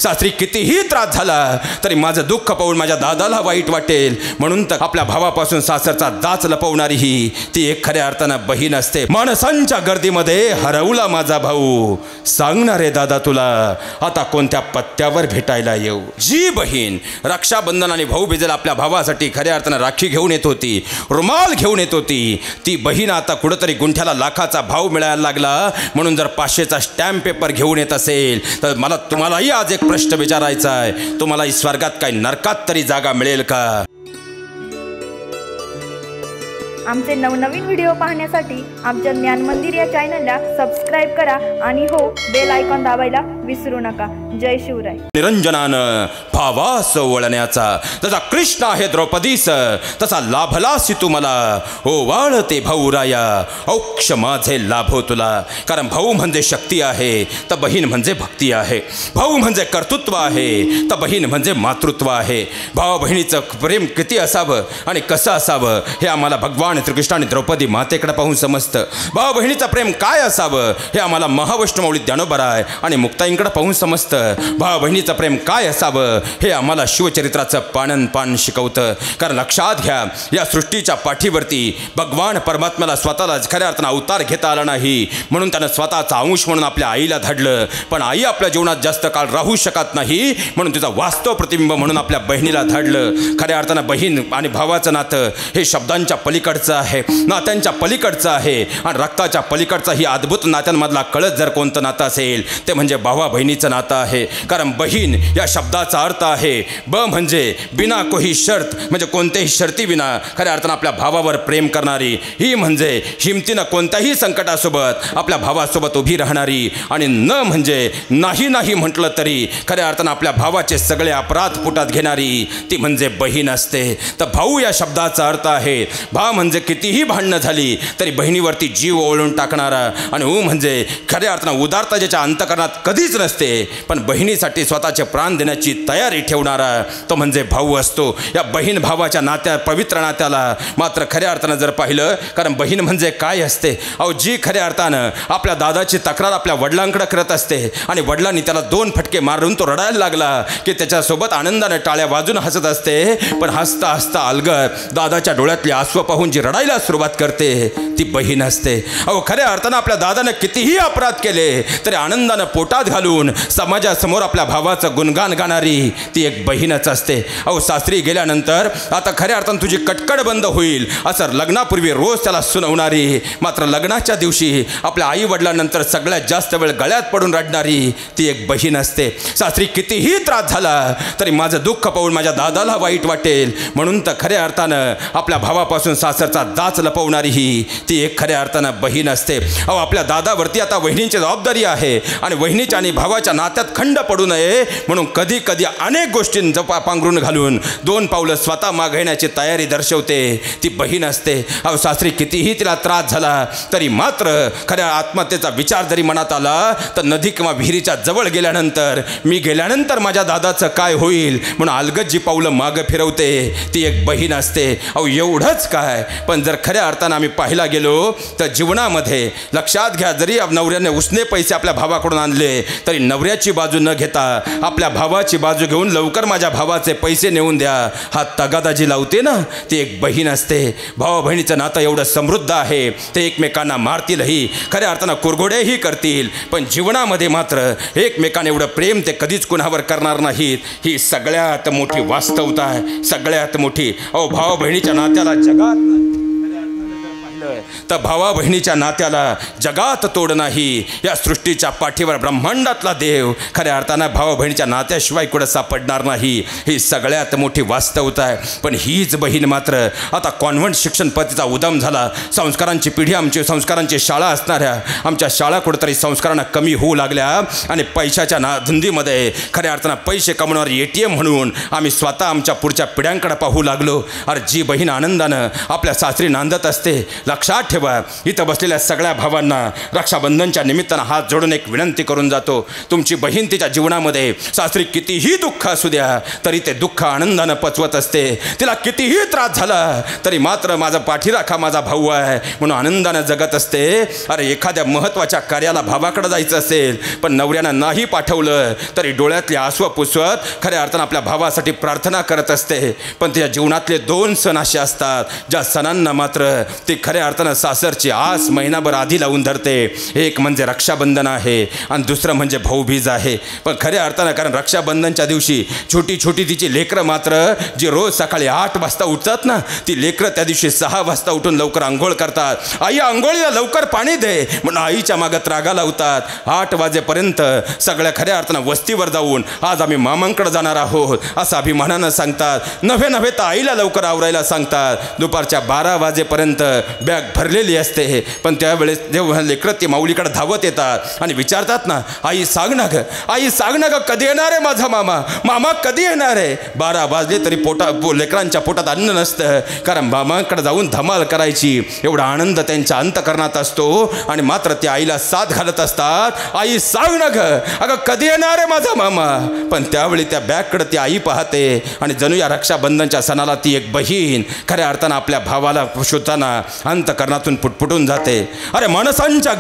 सासरी कितीही त्रास झाला तरी माझं दुःख पाहून माझ्या दादाला वाईट वाटेल, म्हणून तर आपल्या भावापासून सासरचा दाच लपवणारी ही ती एक खऱ्या अर्थानं बहीण असते. माणसांच्या गर्दीमध्ये हरवला माझा भाऊ, सांगणार रे दादा तुला आता कोणत्या पत्त्यावर भेटायला येऊ. जी बहीण रक्षाबंधन आणि भाऊबीजेला आपल्या भावासाठी खऱ्या अर्थानं राखी घेऊन येत होती, रुमाल घेऊन येत होती, ती बहीण आता कुठंतरी गुंठ्याला लाखाचा भाव मिळायला लागला म्हणून जर 500चा स्टॅम्प पेपर घेऊन येत असेल तर मला तुम्हालाही आज एक प्रश्न विचारायचा आहे, तुम्हालाही स्वर्गात काही नरकात तरी जागा मिळेल का? आमचे नवनवीन व्हिडिओ पाहण्यासाठी आमच्या ज्ञान मंदिर या चॅनलला सबस्क्राइब करा आणि हो बेल आयकॉन दाबायला विसरू नका. जय शिवराय. निरंजनानं भावास वळण्याचा जसा कृष्ण आहे द्रौपदीस तसा लाभलासी तू मला, ओ वाळते भाऊराया औक्ष माझे लाभो तुला. कारण भाऊ म्हणजे शक्ती आहे तर बहीण म्हणजे भक्ती आहे, भाऊ म्हणजे कर्तृत्व आहे तर बहीण म्हणजे मातृत्व आहे. भावा बहिणीचं प्रेम किती असावं आणि कसं असावं हे आम्हाला भगवान श्रीकृष्ण आणि द्रौपदी मातेकडे पाहून समजतं. भावा बहिणीचं प्रेम काय असावं हे आम्हाला महावैष्णवमाऊली ज्ञानोबराय आणि मुक्ताईंकडे पाहून समजतं. भावा बहिणीचं प्रेम काय असावं हे आम्हाला शिवचरित्राचं पानन पान शिकवतं. कारण लक्षात घ्या, या सृष्टीच्या पाठीवरती भगवान परमात्म्याला स्वतःला खऱ्या अर्थानं अवतार घेता आला नाही, म्हणून त्यानं स्वतःचा अंश म्हणून आपल्या आईला धाडलं. पण आई आपल्या जीवनात जास्त काळ राहू शकत नाही म्हणून तिचा वास्तव प्रतिबिंब म्हणून आपल्या बहिणीला धाडलं. खऱ्या अर्थानं बहीण आणि भावाचं नातं हे शब्दांच्या पलीकडचं आहे, नात्यांच्या पलीकडचं आहे आणि रक्ताच्या पलीकडचं ही अद्भुत नात्यांमधला कळस जर कोणतं नातं असेल ते म्हणजे भावा बहिणीचं नातं आहे. कारण बहीण या शब्दाचा अर्थ आहे ब म्हणजे बिना कोही शर्त, म्हणजे कोणत्याही शर्ती विना खऱ्या अर्थानं आपल्या भावावर प्रेम करणारी. ही म्हणजे हिमतीनं कोणत्याही संकटासोबत आपल्या भावासोबत उभी राहणारी. आणि न म्हणजे नाही नाही म्हटलं तरी खऱ्या अर्थानं आपल्या भावाचे सगळे अपराध पोटात घेणारी ती म्हणजे बहीण असते. तर भाऊ या शब्दाचा अर्थ आहे भा म्हणजे कितीही भांडणं झाली तरी बहिणीवरती जीव ओळून टाकणारा, आणि ऊ म्हणजे खऱ्या अर्थानं उदारता ज्याच्या अंतकरणात कधीच नसते पण बहिणीसाठी स्वतःचे प्राण देण्याची तयारी ठेवणारा तो म्हणजे भाऊ असतो. या बहीण भावाच्या नात्या पवित्र नात्याला मात्र खऱ्या अर्थानं जर पाहिलं, कारण बहीण म्हणजे काय असते, अहो जी खऱ्या अर्थानं आपल्या दादाची तक्रार आपल्या वडिलांकडे करत असते आणि वडिलांनी त्याला 2 फटके मारून तो रडायला लागला की त्याच्यासोबत आनंदाने टाळ्या वाजून हसत असते, पण हसता हसता अलगद दादाच्या डोळ्यातली आसवं पाहून जी रडायला सुरुवात करते ती बहीण असते. अहो खऱ्या अर्थानं आपल्या दादानं कितीही अपराध केले तरी आनंदानं पोटात घालून समाजासमोर आपल्या भावाचं गुणगान गाणारी ती एक बहीणच असते. अहो सासरी गेल्यानंतर आता खऱ्या अर्थानं तुझी कटकट बंद होईल असं लग्नापूर्वी रोज त्याला सुनावणारी, मात्र लग्नाच्या दिवशी आपल्या आई वडिलांनंतर सगळ्यात जास्त वेळ गळ्यात पडून रडणारी ती एक बहीण असते. सासरी कितीही त्रास झाला तरी माझं दुःख पाहून माझ्या दादाला वाईट वाटेल, म्हणून तर खऱ्या अर्थानं आपल्या भावापासून सासरचा दाच लपवणारी ही ती एक खऱ्या अर्थानं बहीण असते. अहो आपल्या दादावरती आता वहिनींची जबाबदारी आहे आणि वहिनीच्या आणि भावाच्या नात्यात खंड पडू नये म्हणून कधी कधी अनेक गोष्टींचं पांघरून घालून 2 पावलं स्वतः मागण्याची तयारी दर्शवते ती बहीण असते. अहो सासरी कितीही तिला त्रास झाला तरी मात्र खऱ्या आत्महत्येचा विचार जरी मनात आला तर नदी किंवा विहिरीच्या जवळ गेल्यानंतर मी गेल्यानंतर माझ्या दादाचं काय होईल म्हणून अलगद जी पावलं मागं फिरवते ती एक बहीण असते. अहो एवढंच काय, पण जर खऱ्या अर्थानं आम्ही पाहायला गेलो तर जीवनामध्ये लक्षात घ्या, जरी नवऱ्याने उसने पैसे आपल्या भावाकडून आणले तरी नवऱ्याची बाजू न घेता आपल्या भावाची बाजू घेऊन लवकर माझ्या भावाचे पैसे नेऊन द्या हा तगादा जी लावते ना ती एक बहीण असते. भावा बहिणीचं नातं एवढं समृद्ध आहे ते एकमेकांना मारतीलही, खऱ्या अर्थानं कुरघोडेही करतील, पण जीवनामध्ये मात्र एकमेकांना एवढं प्रेम ते कधीच कुणावर करणार नाहीत. ही सगळ्यात मोठी वास्तवता आहे, सगळ्यात मोठी. अहो भावा बहिणीच्या नात्याला जगात तर भावा बहिणीच्या नात्याला जगात तोड नाही. या सृष्टीच्या पाठीवर ब्रह्मांडातला देव खऱ्या अर्थानं भावा बहिणीच्या नात्याशिवाय कुठं सापडणार नाही. ही सगळ्यात मोठी वास्तवता आहे. पण हीच बहीण मात्र आता कॉन्व्हेंट शिक्षण पद्धतीचा उदम झाला, संस्कारांची पिढी, आमची संस्कारांची शाळा असणाऱ्या आमच्या शाळा कुठेतरी संस्कारांना कमी होऊ लागल्या आणि पैशाच्या धुंदीमध्ये खऱ्या अर्थानं पैसे कमवणारे ATM म्हणून आम्ही स्वतः आमच्या पुढच्या पिढ्यांकडे पाहू लागलो. अरे जी बहीण आनंदानं आपल्या सासरी नांदत असते, लक्षात ठेवा, इथं बसलेल्या सगळ्या भावांना रक्षाबंधनच्या निमित्तानं हात जोडून एक विनंती करून जातो. तुमची बहीण तिच्या जीवनामध्ये सासरी कितीही दुःख असू द्या तरी ते दुःख आनंदानं पचवत असते. तिला कितीही त्रास झाला तरी मात्र माझा पाठीराखा माझा भाऊ आहे म्हणून आनंदानं जगत असते. अरे एखाद्या महत्त्वाच्या कार्याला भावाकडे जायचं असेल पण नवऱ्यानं नाही पाठवलं तरी डोळ्यातली आसवं पुसवत खऱ्या अर्थानं आपल्या भावासाठी प्रार्थना करत असते. पण तिच्या जीवनातले 2 सण असे असतात ज्या सणांना मात्र ती खऱ्या अर्थानं सासरची आस महिनाभर आधी लावून धरते. एक म्हणजे रक्षाबंधन आहे आणि दुसरं म्हणजे भाऊबीज आहे. पण खऱ्या अर्थानं कारण रक्षाबंधनच्या दिवशी छोटी छोटी तिची लेकरं मात्र जी रोज सकाळी 8 वाजता उठतात ना, ती लेकरं त्या दिवशी 6 वाजता उठून लवकर आंघोळ करतात. आई आंघोळीला लवकर पाणी दे म्हणून आईच्या मागं त्रागा लावतात. 8 वाजेपर्यंत सगळ्या खऱ्या अर्थानं वस्तीवर जाऊन आज आम्ही मामांकडे जाणार आहोत असं अभिमानानं सांगतात. नव्हे तर आईला लवकर आवरायला सांगतात. दुपारच्या 12 वाजेपर्यंत बॅग भरलेली असते. पण त्यावेळेस जेव्हा लेकरं ती माऊलीकडे धावत येतात आणि विचारतात ना, आई सांग ना ग, आई सांग ना ग, कधी येणार आहे माझा मामा, मामा कधी येणार आहे. 12 वाजले तरी लेकरांच्या पोटात अन्न नसतं कारण मामांकडे जाऊन धमाल करायची एवढा आनंद त्यांच्या अंतकरणात असतो. आणि मात्र त्या आईला साथ घालत असतात, आई सांग ना ग, अगं कधी येणार आहे माझा मामा. पण त्यावेळी त्या बॅगकडे ती आई पाहते आणि जणू या रक्षाबंधनच्या सणाला ती एक बहीण खऱ्या अर्थानं आपल्या भावाला शोधताना अंतकरणातून पुटपुटून जाते. अरे माणसांच्या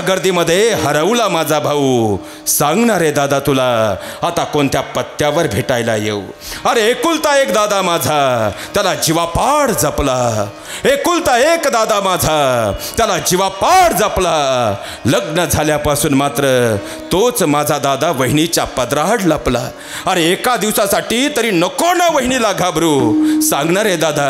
गर्दीमध्ये हरवला माझा भाऊ, सांगणार रे दादा तुला आता कोणत्या पत्त्यावर भेटायला येऊ. अरे एकुलता एक दादा माझा त्याला जीवापाड जपला, एकुलता एक दादा माझा त्याला जीवापाड जपला. लग्न झाल्यापासून मात्र तोच माझा दादा वहिनीच्या पदराड लपला. अरे एका दिवसासाठी तरी नको ना वहिनीला घाबरू, सांगणार रे दादा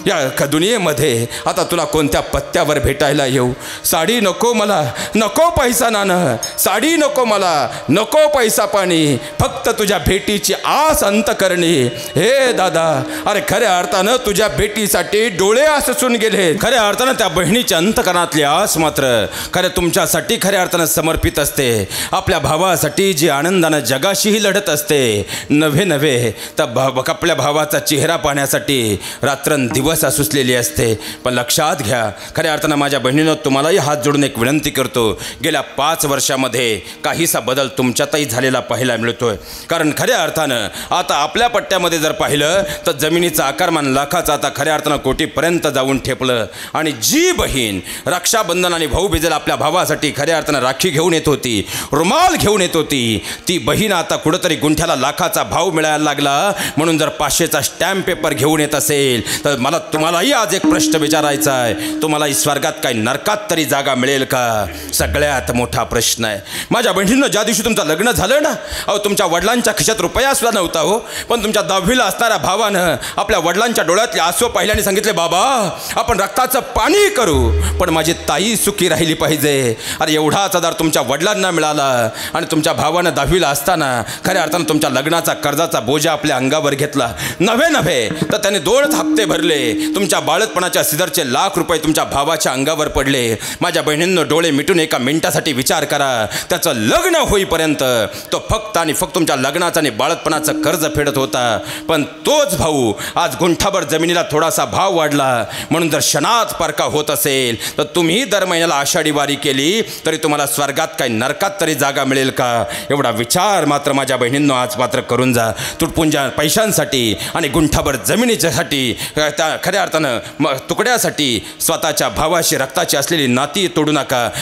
या दुनियेमध्ये आता तुला कोणत्या पत्त्यावर भेटायला येऊ. साडी नको मला, नको पैसा नाणं, साडी नको मला, नको पैसा पाणी, फक्त तुझ्या भेटीची आस अंतकरणी. हे दादा अरे खऱ्या अर्थानं तुझ्या भेटीसाठी डोळे आससून गेले. खऱ्या अर्थानं त्या बहिणीच्या अंतकरणातली आस मात्र खऱ्या तुमच्यासाठी खऱ्या अर्थानं समर्पित असते. आपल्या भावासाठी जी आनंदानं जगाशीही लढत असते. नव्हे तर आपल्या भावाचा चेहरा पाहण्यासाठी रात्रंदिवस आसुसलेली असते. पण लक्षात घ्या खऱ्या अर्थानं माझ्या बहिणीनं तुम्हालाही हात जोडून एक विनंती करतो, गेल्या 5 वर्षामध्ये काहीसा बदल तुमच्यातही झालेला पाहायला मिळतोय. कारण खऱ्या अर्थानं आता आपल्या पट्ट्यामध्ये जर पाहिलं तर जमिनीचं आकारमान लाखाचं आता खऱ्या अर्थानं कोटीपर्यंत जाऊन ठेपलं. आणि जी बहीण रक्षाबंधन आणि भाऊबीजेला आपल्या भावासाठी खऱ्या अर्थानं राखी घेऊन येत होती, रुमाल घेऊन येत होती, ती बहीण आता कुठंतरी गुंठ्याला लाखाचा भाव मिळायला लागला. म्हणून जर 500चा स्टॅम्प पेपर घेऊन येत असेल तर मला तुम्हालाही आज एक प्रश्न विचारायचा आहे, तुम्हालाही स्वर्गात काही नरकात तरी जागा मिळेल का? सगळ्यात मोठा प्रश्न आहे. माझ्या बहिणीनं ज्या दिवशी तुमचं लग्न झालं ना, अहो तुमच्या वडिलांच्या खिशात रुपया सुद्धा नव्हता हो, पण तुमच्या 10वीला असणाऱ्या भावानं आपल्या वडिलांच्या डोळ्यातले आसू पाहिल्याने सांगितले, बाबा आपण रक्ताचं पाणी करू पण माझी ताई सुखी राहिली पाहिजे. अरे एवढाच आधार तुमच्या वडिलांना मिळाला आणि तुमच्या भावानं 10वीला असताना खऱ्या अर्थानं तुमच्या लग्नाचा कर्जाचा बोजा आपल्या अंगावर घेतला. नव्हे तर त्याने 2 हप्ते भरले. तुमच्या बाळतपणाच्या सिदरचे लाख रुपये तुमच्या भावाच्या अंगावर पडले. माझ्या बहिणींनो डोळे मिटून एका मिनिटासाठी विचार करा, त्याचं लग्न होईपर्यंत तो फक्त आणि फक्त तुमच्या लग्नाचं आणि बाळतपणाचं कर्ज फेडत होता. पण तोच भाऊ आज गुंठाभर जमिनीला थोडासा भाव वाढला म्हणून जर क्षणात परका होत असेल तर तुम्ही दर महिन्याला आषाढी वारी केली तरी तुम्हाला स्वर्गात काही नरकात तरी जागा मिळेल का? एवढा विचार मात्र माझ्या बहिणींनो आज मात्र करून जा. तुटपुंजा पैशांसाठी आणि गुंठाभर जमिनीच्यासाठी त्या खऱ्या अर्थानं तुकड्यासाठी स्वतःच्या भावाशी रक्ताची असलेली नाती तोडू नका.